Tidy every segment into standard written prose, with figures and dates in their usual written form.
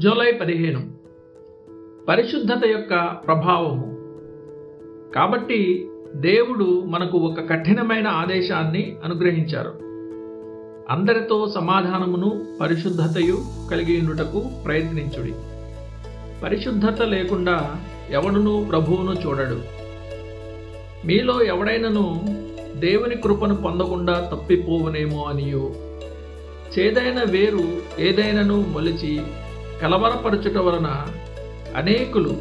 July 15 పరిశుద్ధత యొక్క ప్రభావము. కాబట్టి దేవుడు మనకు ఒక కఠినమైన ఆదేశాన్ని అనుగ్రహించారు. అందరితో సమాధానమును పరిశుద్ధతయు కలిగి ఉండుటకు ప్రయత్నించుడి. పరిశుద్ధత లేకుండా ఎవడునూ ప్రభువును చూడడు. మీలో ఎవడైనను దేవుని కృపను పొందకుండా తప్పిపోవునేమో అనియు, చేదైన వేరు ఏదైనను మొలిచి కలవరపరచుట వలన అనేకులు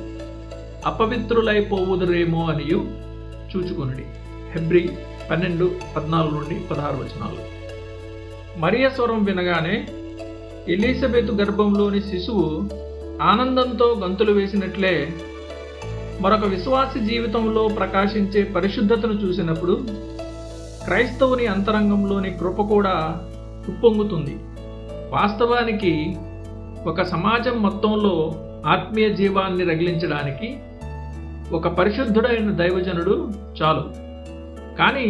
అపవిత్రులైపోవుదురేమో అనియు చూచుకొనుడి. హెబ్రీ 12:14-16 మరియ స్వరం వినగానే ఎలీజబెతు గర్భంలోని శిశువు ఆనందంతో గంతులు వేసినట్లే మరొక విశ్వాసి జీవితంలో ప్రకాశించే పరిశుద్ధతను చూసినప్పుడు క్రైస్తవుని అంతరంగంలోని కృప కూడా ఉప్పొంగుతుంది. వాస్తవానికి ఒక సమాజం మొత్తంలో ఆత్మీయ జీవాన్ని రగిలించడానికి ఒక పరిశుద్ధుడైన దైవజనుడు చాలు. కానీ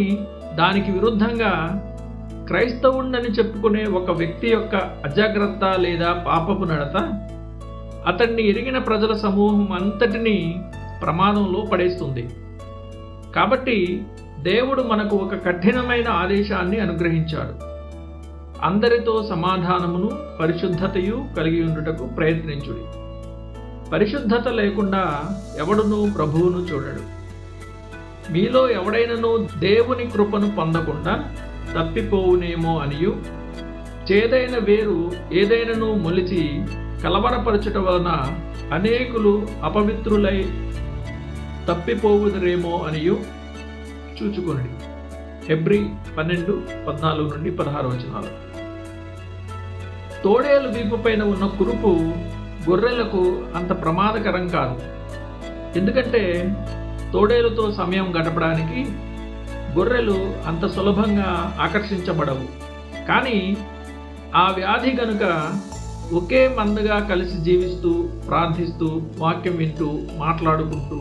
దానికి విరుద్ధంగా క్రైస్తవుణ్ణని చెప్పుకునే ఒక వ్యక్తి యొక్క అజాగ్రత్త లేదా పాపపు నడత అతన్ని ఎరిగిన ప్రజల సమూహం అంతటినీ ప్రమాదంలో పడేస్తుంది. కాబట్టి దేవుడు మనకు ఒక కఠినమైన ఆదేశాన్ని అనుగ్రహించాడు. అందరితో సమాధానమును పరిశుద్ధతయు కలిగి ఉండుటకు ప్రయత్నించుడి. పరిశుద్ధత లేకుండా ఎవడునూ ప్రభువును చూడడు. మీలో ఎవడైనను దేవుని కృపను పొందకుండా తప్పిపోవునేమో అనియు, చేదైన వేరు ఏదైనను మొలిచి కలవరపరచుట వలన అనేకులు అపవిత్రులై తప్పిపోవుదురేమో అనియు చూచుకొనుడి. హెబ్రీ 12:14-16 తోడేలు వీపు పైన ఉన్న కురుపు గొర్రెలకు అంత ప్రమాదకరం కాదు. ఎందుకంటే తోడేలుతో సమయం గడపడానికి గొర్రెలు అంత సులభంగా ఆకర్షించబడవు. కానీ ఆ వ్యాధి గనుక ఒకే మందగా కలిసి జీవిస్తూ, ప్రార్థిస్తూ, వాక్యం వింటూ, మాట్లాడుకుంటూ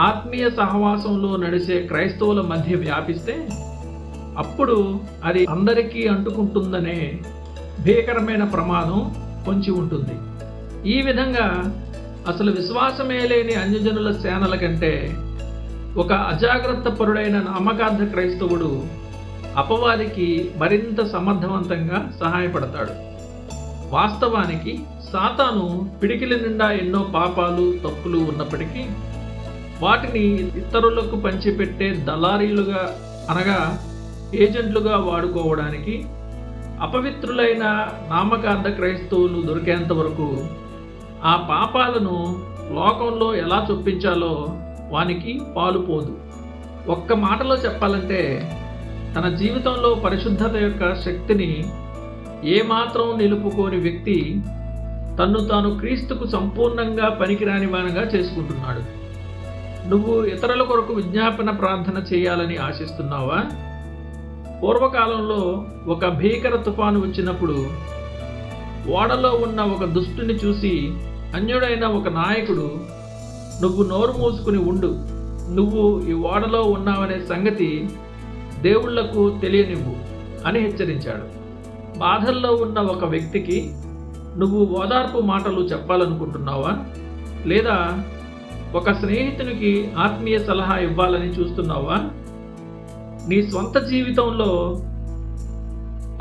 ఆత్మీయ సహవాసంలో నడిచే క్రైస్తవుల మధ్య వ్యాపిస్తే అప్పుడు అది అందరికీ అంటుకుంటుందనే భీకరమైన ప్రమాదం పొంచి ఉంటుంది. ఈ విధంగా అసలు విశ్వాసమే లేని అన్యజనుల సేనల కంటే ఒక అజాగ్రత్త పరుడైన నామకార్థ క్రైస్తవుడు అపవాదికి మరింత సమర్థవంతంగా సహాయపడతాడు. వాస్తవానికి సాతాను పిడికిలి నిండా ఎన్నో పాపాలు, తప్పులు ఉన్నప్పటికీ వాటిని ఇతరులకు పంచిపెట్టే దళారీలుగా అనగా ఏజెంట్లుగా వాడుకోవడానికి అపవిత్రులైన నామకార్థ క్రైస్తవులు దొరికేంత వరకు ఆ పాపాలను లోకంలో ఎలా చొప్పించాలో వానికి పాలుపోదు. ఒక్క మాటలో చెప్పాలంటే తన జీవితంలో పరిశుద్ధత యొక్క శక్తిని ఏమాత్రం నిలుపుకోని వ్యక్తి తన్ను తాను క్రీస్తుకు సంపూర్ణంగా పనికిరానివానిగా చేసుకుంటున్నాడు. నువ్వు ఇతరుల కొరకు విజ్ఞాపన ప్రార్థన చేయాలని ఆశిస్తున్నావా? పూర్వకాలంలో ఒక భీకర తుఫాను వచ్చినప్పుడు ఓడలో ఉన్న ఒక దుష్టుని చూసి అన్యుడైన ఒక నాయకుడు, నువ్వు నోరు మూసుకుని ఉండు, నువ్వు ఈ ఓడలో ఉన్నావనే సంగతి దేవుళ్లకు తెలియనివ్వు అని హెచ్చరించాడు. బాధల్లో ఉన్న ఒక వ్యక్తికి నువ్వు ఓదార్పు మాటలు చెప్పాలనుకుంటున్నావా? లేదా ఒక స్నేహితునికి ఆత్మీయ సలహా ఇవ్వాలని చూస్తున్నావా? నీ స్వంత జీవితంలో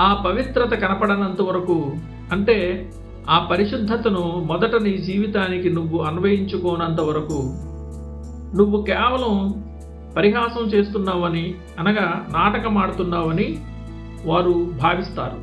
ఆ పవిత్రత కనపడనంత వరకు, అంటే ఆ పరిశుద్ధతను మొదట నీ జీవితానికి నువ్వు అన్వయించుకోనంత వరకు నువ్వు కేవలం పరిహాసం చేస్తున్నావని, అనగా నాటకం ఆడుతున్నావని వారు భావిస్తారు.